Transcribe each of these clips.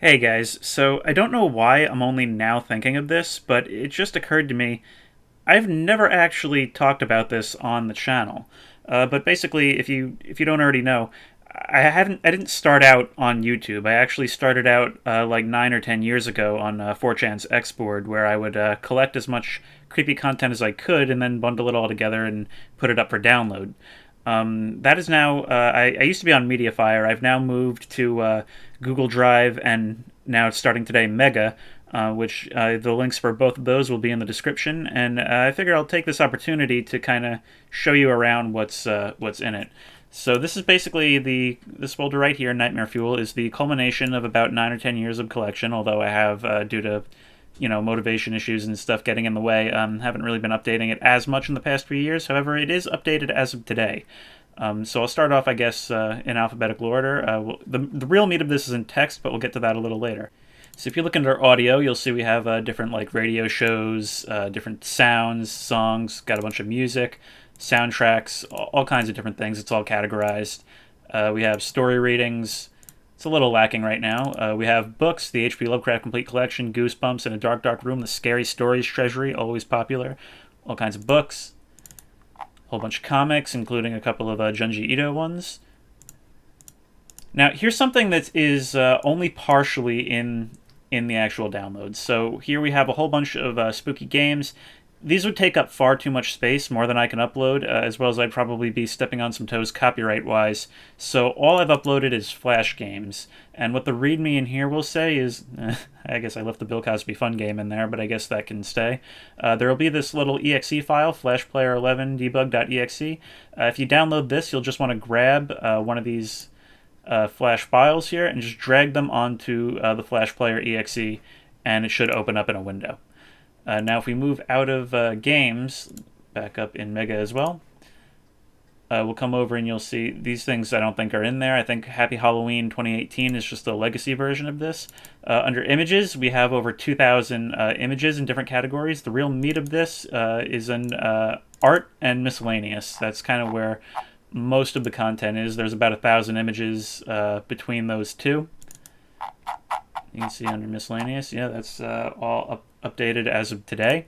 Hey guys, so I don't know why I'm only now thinking of this, but it just occurred to me I've never actually talked about this on the channel. But basically, if you don't already know, I didn't start out on YouTube. I actually started out like 9 or 10 years ago on 4chan's Xboard, where I would collect as much creepy content as I could and then bundle it all together and put it up for download. That is now. I used to be on MediaFire. I've now moved to Google Drive, and now it's starting today Mega, which the links for both of those will be in the description. And I figure I'll take this opportunity to kind of show you around what's in it. So this is basically this folder right here, Nightmare Fuel, is the culmination of about 9 or 10 years of collection. Although I have, due to motivation issues and stuff getting in the way, haven't really been updating it as much in the past few years. However, it is updated as of today. So I'll start off, I guess, in alphabetical order. The real meat of this is in text, but we'll get to that a little later. So if you look under audio, you'll see we have different like radio shows, different sounds, songs, got a bunch of music, soundtracks, all kinds of different things. It's all categorized. We have story readings. It's a little lacking right now. We have books, the H.P. Lovecraft Complete Collection, Goosebumps, In a Dark, Dark Room, the Scary Stories Treasury, always popular. All kinds of books. A whole bunch of comics, including a couple of Junji Ito ones. Now, here's something that is only partially in the actual downloads. So here we have a whole bunch of spooky games. These would take up far too much space, more than I can upload, as well as I'd probably be stepping on some toes copyright-wise. So all I've uploaded is Flash games. And what the README in here will say is, I guess I left the Bill Cosby Fun game in there, but I guess that can stay. There will be this little exe file, flashplayer11 debug.exe. If you download this, you'll just want to grab one of these Flash files here and just drag them onto the Flash Player exe, and it should open up in a window. Now, if we move out of games, back up in Mega as well, we'll come over and you'll see these things I don't think are in there. I think Happy Halloween 2018 is just the legacy version of this. Under images, we have over 2,000 images in different categories. The real meat of this is in art and miscellaneous. That's kind of where most of the content is. There's about 1,000 images between those two. You can see under miscellaneous, yeah, that's all updated as of today.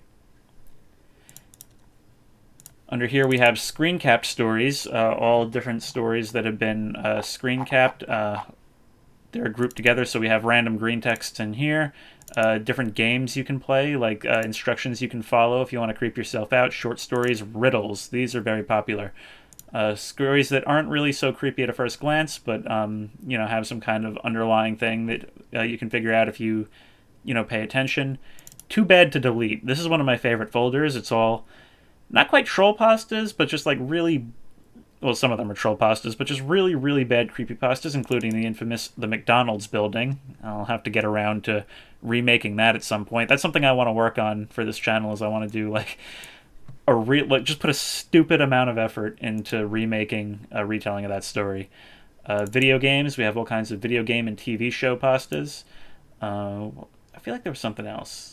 Under here we have screen capped stories, all different stories that have been screen capped. They're grouped together, so we have random green texts in here. Different games you can play, like instructions you can follow if you want to creep yourself out. Short stories, riddles, these are very popular. Stories that aren't really so creepy at a first glance, but have some kind of underlying thing that you can figure out if you pay attention. Too bad to delete. This is one of my favorite folders. It's all not quite troll pastas, but just like really, well, some of them are troll pastas, but just really, really bad creepy pastas, including the infamous The McDonald's Building. I'll have to get around to remaking that at some point. That's something I want to work on for this channel. Is I want to do like just put a stupid amount of effort into remaking a retelling of that story. Video games, we have all kinds of video game and TV show pastas. I feel like there was something else.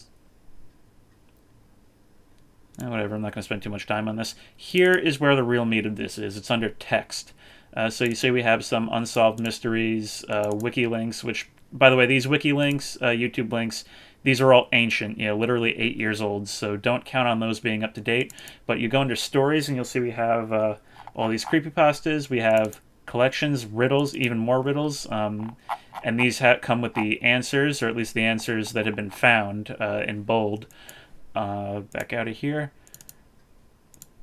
Whatever, I'm not going to spend too much time on this. Here is where the real meat of this is. It's under text. So you see we have some unsolved mysteries, wiki links, which, by the way, these wiki links, YouTube links, these are all ancient, literally 8 years old, so don't count on those being up to date. But you go under stories and you'll see we have all these creepypastas, we have collections, riddles, even more riddles, and these come with the answers, or at least the answers that have been found in bold. Back out of here.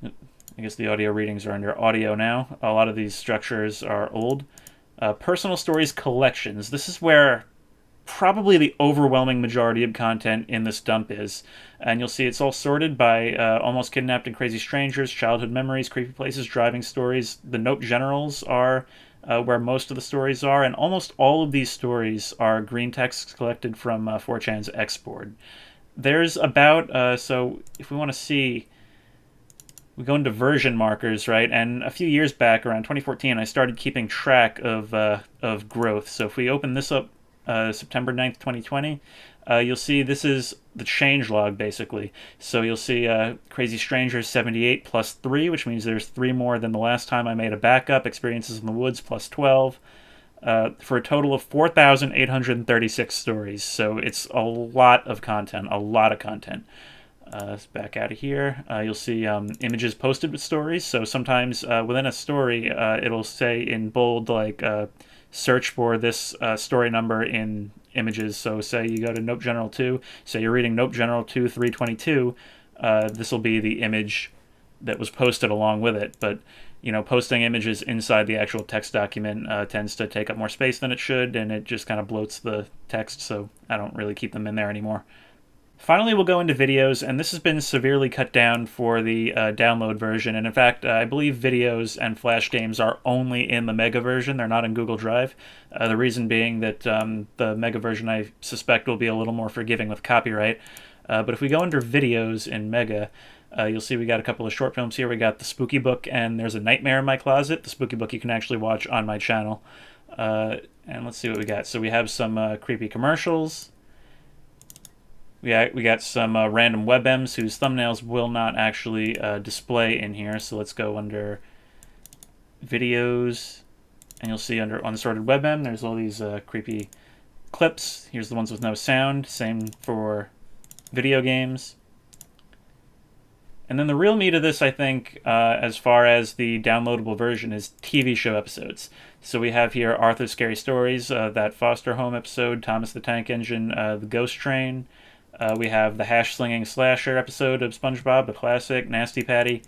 I guess the audio readings are under audio now. A lot of these structures are old. Personal stories collections. This is where probably the overwhelming majority of content in this dump is. And you'll see it's all sorted by Almost Kidnapped and Crazy Strangers, Childhood Memories, Creepy Places, Driving Stories. The Note Generals are where most of the stories are, and almost all of these stories are green texts collected from 4chan's Xboard. There's about, so if we want to see, we go into version markers, right? And a few years back, around 2014, I started keeping track of growth. So if we open this up, September 9th, 2020, you'll see this is the change log, basically. So you'll see Crazy Strangers 78 plus 3, which means there's 3 more than the last time I made a backup. Experiences in the Woods plus 12. for a total of 4,836 stories. So it's a lot of content, a lot of content. Back out of here, you'll see images posted with stories. So sometimes within a story, it'll say in bold, like, search for this story number in images. So say you go to Nope General 2, say you're reading Nope General 2 322, this will be the image that was posted along with it. But posting images inside the actual text document tends to take up more space than it should, and it just kind of bloats the text, so I don't really keep them in there anymore. Finally, we'll go into videos, and this has been severely cut down for the download version. And in fact, I believe videos and Flash games are only in the Mega version. They're not in Google Drive. The reason being that the Mega version, I suspect, will be a little more forgiving with copyright. But if we go under videos in Mega, you'll see we got a couple of short films here. We got The Spooky Book and There's a Nightmare in My Closet. The Spooky Book you can actually watch on my channel. And let's see what we got. So we have some creepy commercials. We got some random WebMs whose thumbnails will not actually display in here. So let's go under videos, and you'll see under unsorted WebM, there's all these creepy clips. Here's the ones with no sound. Same for video games. And then the real meat of this, I think, as far as the downloadable version, is TV show episodes. So we have here Arthur's Scary Stories, that Foster Home episode, Thomas the Tank Engine, The Ghost Train. We have the hash-slinging slasher episode of SpongeBob, the classic, Nasty Patty.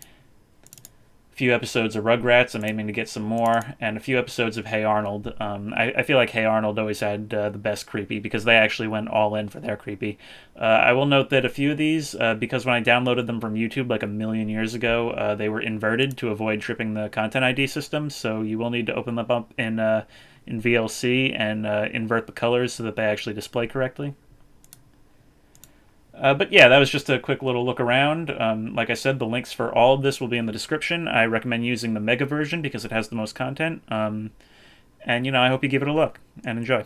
A few episodes of Rugrats, I'm aiming to get some more, and a few episodes of Hey Arnold. I feel like Hey Arnold always had the best creepy, because they actually went all in for their creepy. I will note that a few of these, because when I downloaded them from YouTube like a million years ago, they were inverted to avoid tripping the Content ID system, so you will need to open them up in VLC and invert the colors so that they actually display correctly. But yeah, that was just a quick little look around. Like I said, the links for all of this will be in the description. I recommend using the Mega version because it has the most content. And I hope you give it a look and enjoy.